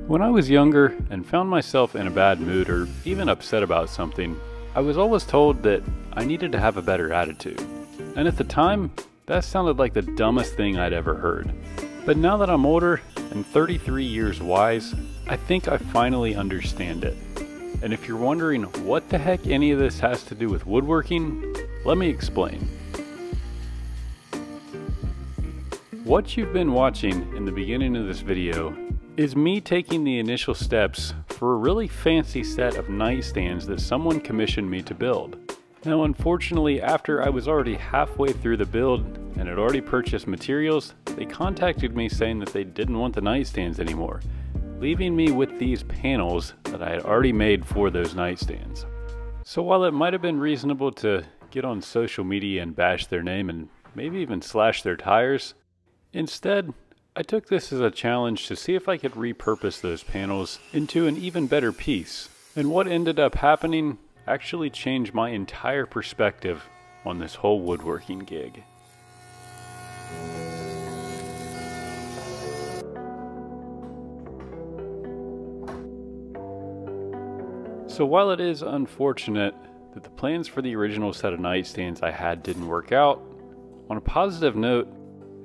When I was younger and found myself in a bad mood or even upset about something, I was always told that I needed to have a better attitude. And at the time, that sounded like the dumbest thing I'd ever heard. But now that I'm older and 33 years wise, I think I finally understand it. And if you're wondering what the heck any of this has to do with woodworking, let me explain. What you've been watching in the beginning of this video is me taking the initial steps for a really fancy set of nightstands that someone commissioned me to build. Now unfortunately, after I was already halfway through the build and had already purchased materials, they contacted me saying that they didn't want the nightstands anymore, leaving me with these panels that I had already made for those nightstands. So while it might have been reasonable to get on social media and bash their name and maybe even slash their tires, instead, I took this as a challenge to see if I could repurpose those panels into an even better piece. And what ended up happening actually changed my entire perspective on this whole woodworking gig. So while it is unfortunate that the plans for the original set of nightstands I had didn't work out, on a positive note,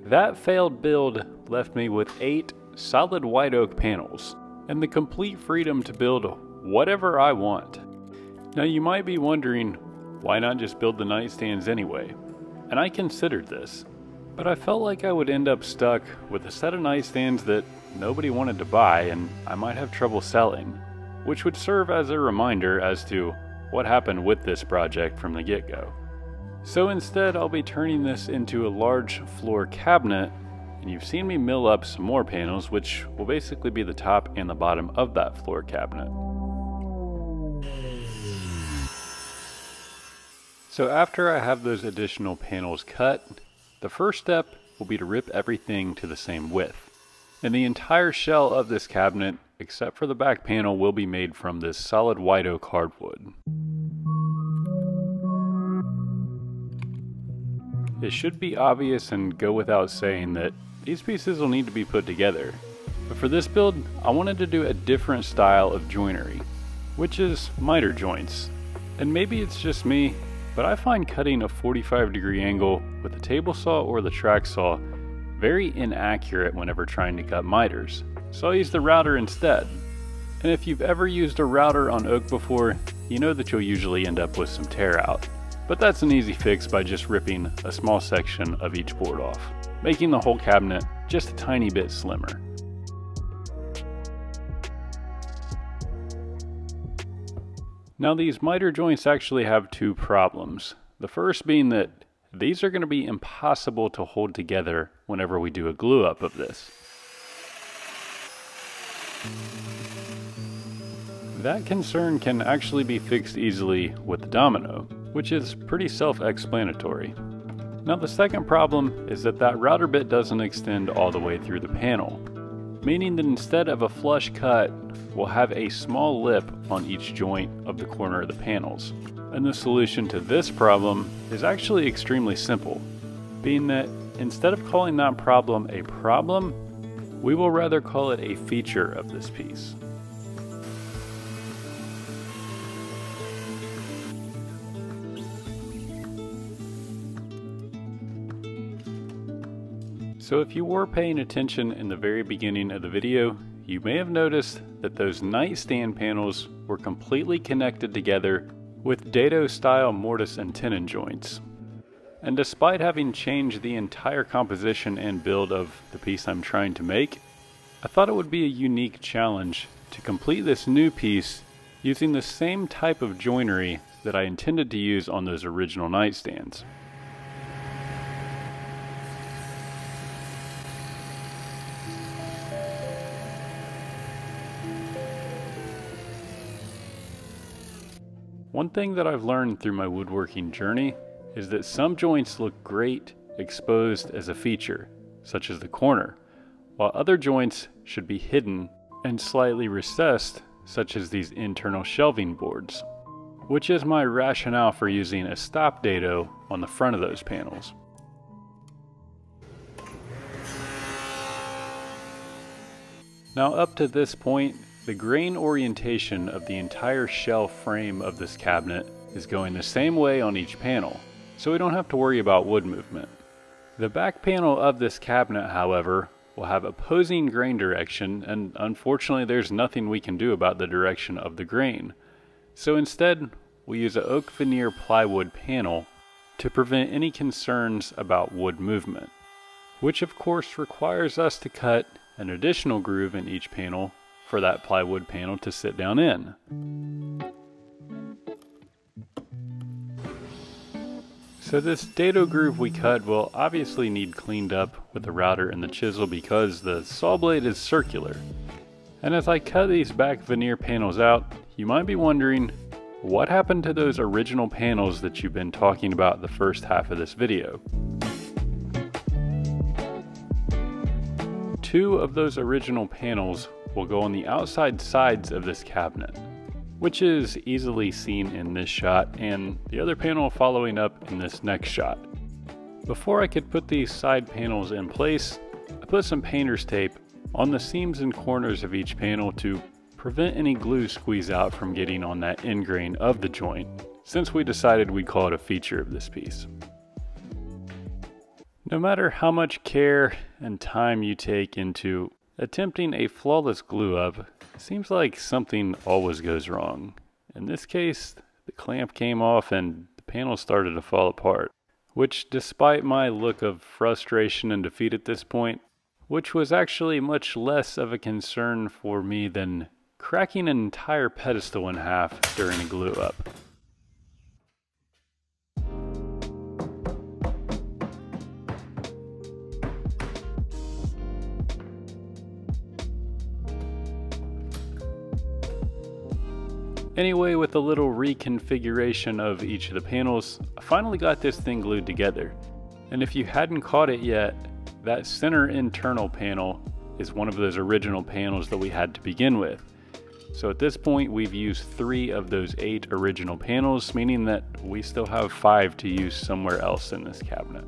that failed build left me with 8 solid white oak panels and the complete freedom to build whatever I want. Now you might be wondering, why not just build the nightstands anyway? And I considered this, but I felt like I would end up stuck with a set of nightstands that nobody wanted to buy and I might have trouble selling, which would serve as a reminder as to what happened with this project from the get-go. So instead, I'll be turning this into a large floor cabinet, and you've seen me mill up some more panels, which will basically be the top and the bottom of that floor cabinet. So after I have those additional panels cut, the first step will be to rip everything to the same width. And the entire shell of this cabinet, except for the back panel, will be made from this solid white oak hardwood. It should be obvious and go without saying that these pieces will need to be put together. But for this build, I wanted to do a different style of joinery, which is miter joints. And maybe it's just me, but I find cutting a 45-degree angle with the table saw or the track saw very inaccurate whenever trying to cut miters. So I use the router instead. And if you've ever used a router on oak before, you know that you'll usually end up with some tear out. But that's an easy fix by just ripping a small section of each board off, making the whole cabinet just a tiny bit slimmer. Now these miter joints actually have 2 problems. The first being that these are going to be impossible to hold together whenever we do a glue up of this. That concern can actually be fixed easily with the domino, which is pretty self-explanatory. Now the second problem is that router bit doesn't extend all the way through the panel, meaning that instead of a flush cut, we'll have a small lip on each joint of the corner of the panels. And the solution to this problem is actually extremely simple, being that instead of calling that problem a problem, we will rather call it a feature of this piece. So if you were paying attention in the very beginning of the video, you may have noticed that those nightstand panels were completely connected together with dado style mortise and tenon joints. And despite having changed the entire composition and build of the piece I'm trying to make, I thought it would be a unique challenge to complete this new piece using the same type of joinery that I intended to use on those original nightstands. One thing that I've learned through my woodworking journey is that some joints look great exposed as a feature, such as the corner, while other joints should be hidden and slightly recessed, such as these internal shelving boards, which is my rationale for using a stop dado on the front of those panels. Now up to this point, the grain orientation of the entire shelf frame of this cabinet is going the same way on each panel, so we don't have to worry about wood movement. The back panel of this cabinet, however, will have opposing grain direction, and unfortunately there's nothing we can do about the direction of the grain. So instead, we use an oak veneer plywood panel to prevent any concerns about wood movement, which of course requires us to cut an additional groove in each panel for that plywood panel to sit down in. So this dado groove we cut will obviously need cleaned up with the router and the chisel because the saw blade is circular. And as I cut these back veneer panels out, you might be wondering, what happened to those original panels that you've been talking about the first half of this video? Two of those original panels will go on the outside sides of this cabinet, which is easily seen in this shot, and the other panel following up in this next shot. Before I could put these side panels in place, I put some painter's tape on the seams and corners of each panel to prevent any glue squeeze out from getting on that end grain of the joint, since we decided we'd call it a feature of this piece. No matter how much care and time you take into attempting a flawless glue up, it seems like something always goes wrong. In this case, the clamp came off and the panel started to fall apart, which despite my look of frustration and defeat at this point, which was actually much less of a concern for me than cracking an entire pedestal in half during a glue up. Anyway, with a little reconfiguration of each of the panels, I finally got this thing glued together. And if you hadn't caught it yet, that center internal panel is one of those original panels that we had to begin with. So at this point, we've used 3 of those 8 original panels, meaning that we still have 5 to use somewhere else in this cabinet.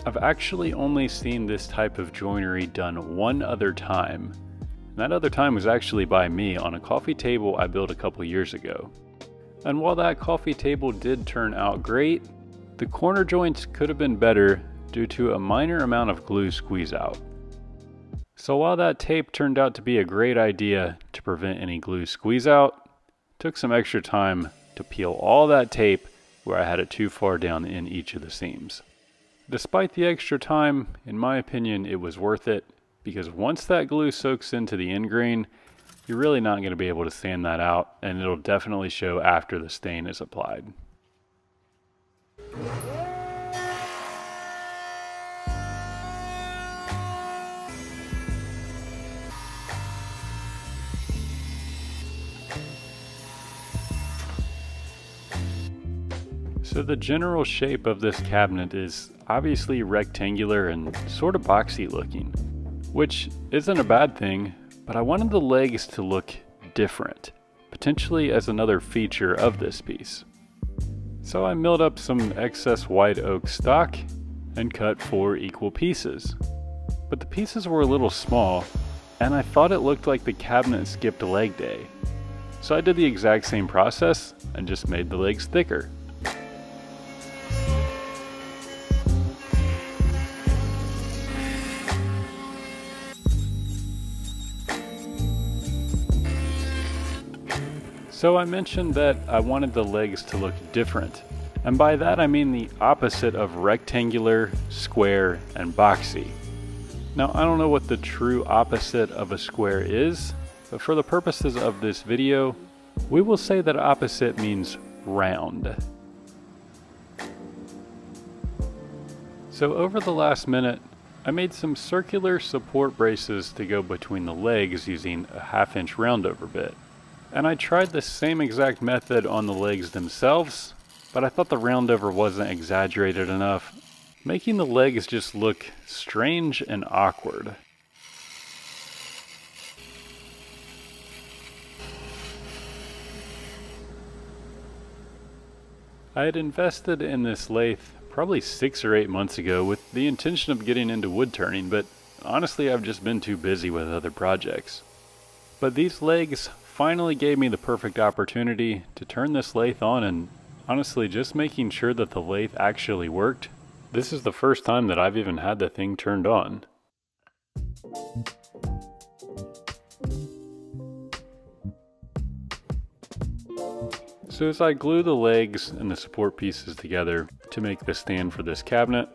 I've actually only seen this type of joinery done one other time. That other time was actually by me on a coffee table I built a couple years ago. And while that coffee table did turn out great, the corner joints could have been better due to a minor amount of glue squeeze out. So while that tape turned out to be a great idea to prevent any glue squeeze out, it took some extra time to peel all that tape where I had it too far down in each of the seams. Despite the extra time, in my opinion, it was worth it, because once that glue soaks into the end grain, you're really not going to be able to sand that out, and it'll definitely show after the stain is applied. So the general shape of this cabinet is obviously rectangular and sort of boxy looking, which isn't a bad thing, but I wanted the legs to look different, potentially as another feature of this piece. So I milled up some excess white oak stock and cut 4 equal pieces. But the pieces were a little small, and I thought it looked like the cabinet skipped leg day. So I did the exact same process and just made the legs thicker. So I mentioned that I wanted the legs to look different, and by that I mean the opposite of rectangular, square, and boxy. Now I don't know what the true opposite of a square is, but for the purposes of this video, we will say that opposite means round. So over the last minute, I made some circular support braces to go between the legs using a 1/2 inch roundover bit. And I tried the same exact method on the legs themselves, but I thought the roundover wasn't exaggerated enough, making the legs just look strange and awkward. I had invested in this lathe probably 6 or 8 months ago with the intention of getting into wood turning, but honestly I've just been too busy with other projects. But these legs finally gave me the perfect opportunity to turn this lathe on, and honestly just making sure that the lathe actually worked. This is the first time that I've even had the thing turned on. So as I glue the legs and the support pieces together to make the stand for this cabinet,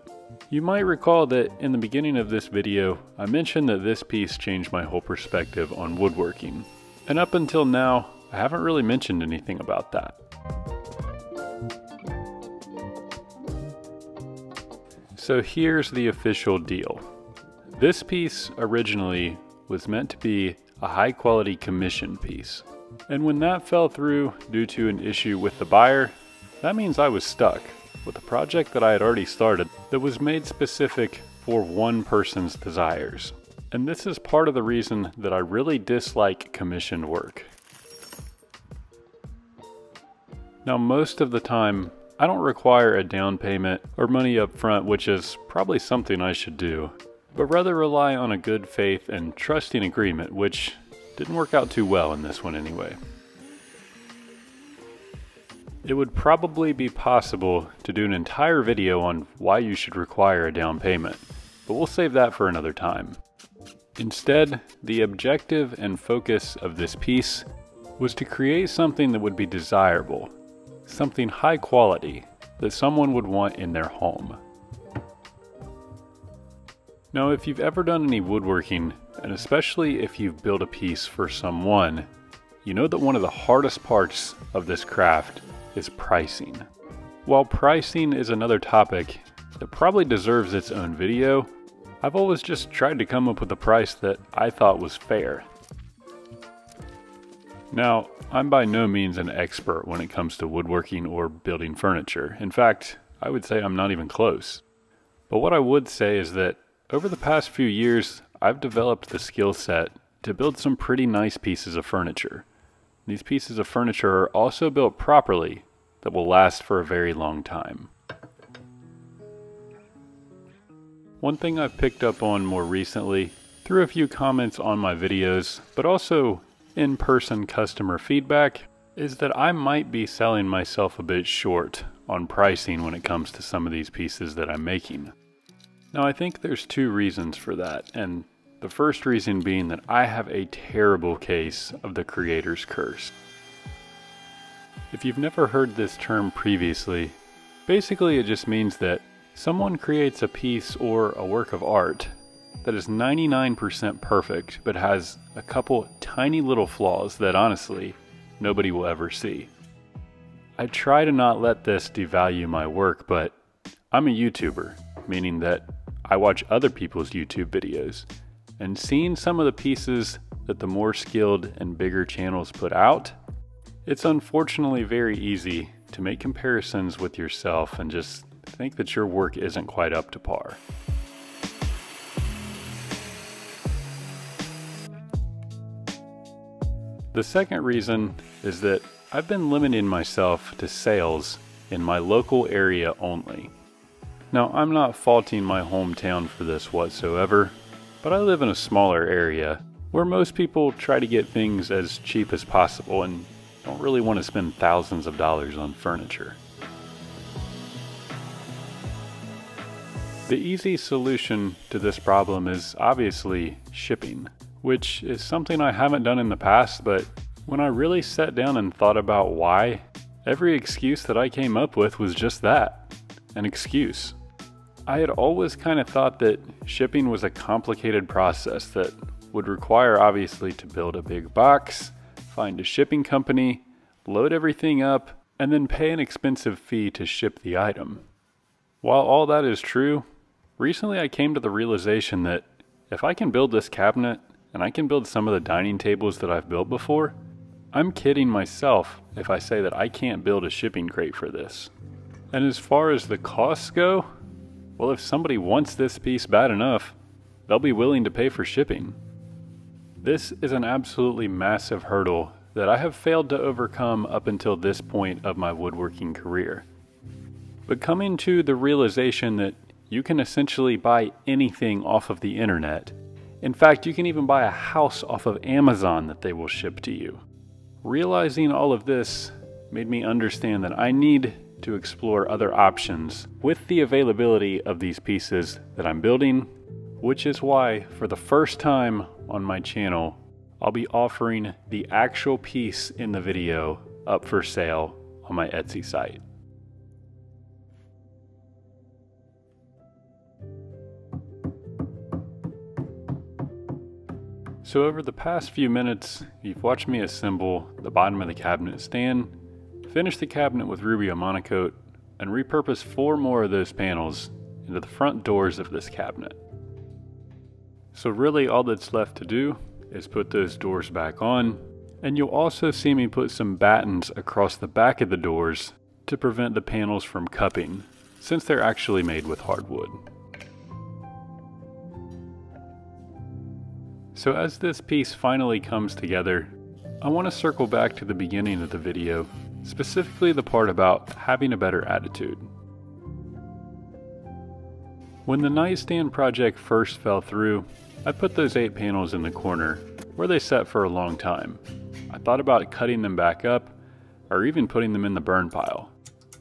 you might recall that in the beginning of this video, I mentioned that this piece changed my whole perspective on woodworking. And up until now, I haven't really mentioned anything about that. So here's the official deal. This piece originally was meant to be a high quality commission piece. And when that fell through due to an issue with the buyer, that means I was stuck with a project that I had already started that was made specific for one person's desires. And this is part of the reason that I really dislike commissioned work. Now, most of the time, I don't require a down payment or money up front, which is probably something I should do, but rather rely on a good faith and trusting agreement, which didn't work out too well in this one anyway. It would probably be possible to do an entire video on why you should require a down payment, but we'll save that for another time. Instead, the objective and focus of this piece was to create something that would be desirable, something high quality that someone would want in their home. Now, if you've ever done any woodworking, and especially if you've built a piece for someone, you know that one of the hardest parts of this craft is pricing. While pricing is another topic that probably deserves its own video, I've always just tried to come up with a price that I thought was fair. Now, I'm by no means an expert when it comes to woodworking or building furniture. In fact, I would say I'm not even close. But what I would say is that over the past few years, I've developed the skill set to build some pretty nice pieces of furniture. These pieces of furniture are also built properly that will last for a very long time. One thing I've picked up on more recently, through a few comments on my videos, but also in-person customer feedback, is that I might be selling myself a bit short on pricing when it comes to some of these pieces that I'm making. Now, I think there's two reasons for that, and the first reason being that I have a terrible case of the creator's curse. If you've never heard this term previously, basically it just means that someone creates a piece or a work of art that is 99% perfect, but has a couple tiny little flaws that honestly, nobody will ever see. I try to not let this devalue my work, but I'm a YouTuber, meaning that I watch other people's YouTube videos, and seeing some of the pieces that the more skilled and bigger channels put out, it's unfortunately very easy to make comparisons with yourself and just think that your work isn't quite up to par. The second reason is that I've been limiting myself to sales in my local area only. Now, I'm not faulting my hometown for this whatsoever, but I live in a smaller area where most people try to get things as cheap as possible and don't really want to spend thousands of dollars on furniture. The easy solution to this problem is obviously shipping, which is something I haven't done in the past, but when I really sat down and thought about why, every excuse that I came up with was just that, an excuse. I had always kind of thought that shipping was a complicated process that would require obviously to build a big box, find a shipping company, load everything up, and then pay an expensive fee to ship the item. While all that is true, recently I came to the realization that if I can build this cabinet and I can build some of the dining tables that I've built before, I'm kidding myself if I say that I can't build a shipping crate for this. And as far as the costs go, well, if somebody wants this piece bad enough, they'll be willing to pay for shipping. This is an absolutely massive hurdle that I have failed to overcome up until this point of my woodworking career. but coming to the realization that you can essentially buy anything off of the internet. In fact, you can even buy a house off of Amazon that they will ship to you. Realizing all of this made me understand that I need to explore other options with the availability of these pieces that I'm building, which is why for the first time on my channel, I'll be offering the actual piece in the video up for sale on my Etsy site. So over the past few minutes, you've watched me assemble the bottom of the cabinet stand, finish the cabinet with Rubio monocoat, and repurpose 4 more of those panels into the front doors of this cabinet. So really all that's left to do is put those doors back on, and you'll also see me put some battens across the back of the doors to prevent the panels from cupping, since they're actually made with hardwood. So as this piece finally comes together, I want to circle back to the beginning of the video, specifically the part about having a better attitude. When the nightstand project first fell through, I put those 8 panels in the corner where they sat for a long time. I thought about cutting them back up or even putting them in the burn pile,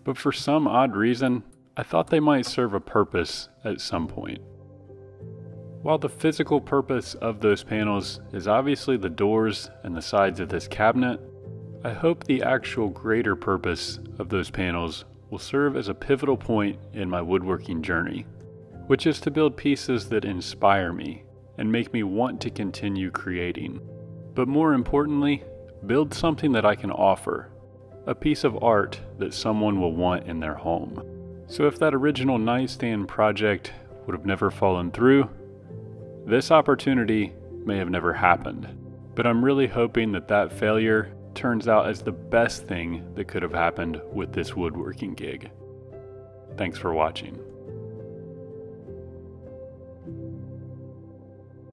but for some odd reason, I thought they might serve a purpose at some point. While the physical purpose of those panels is obviously the doors and the sides of this cabinet, I hope the actual greater purpose of those panels will serve as a pivotal point in my woodworking journey, which is to build pieces that inspire me and make me want to continue creating. But more importantly, build something that I can offer, a piece of art that someone will want in their home. So if that original nightstand project would have never fallen through, this opportunity may have never happened, but I'm really hoping that that failure turns out as the best thing that could have happened with this woodworking gig. Thanks for watching.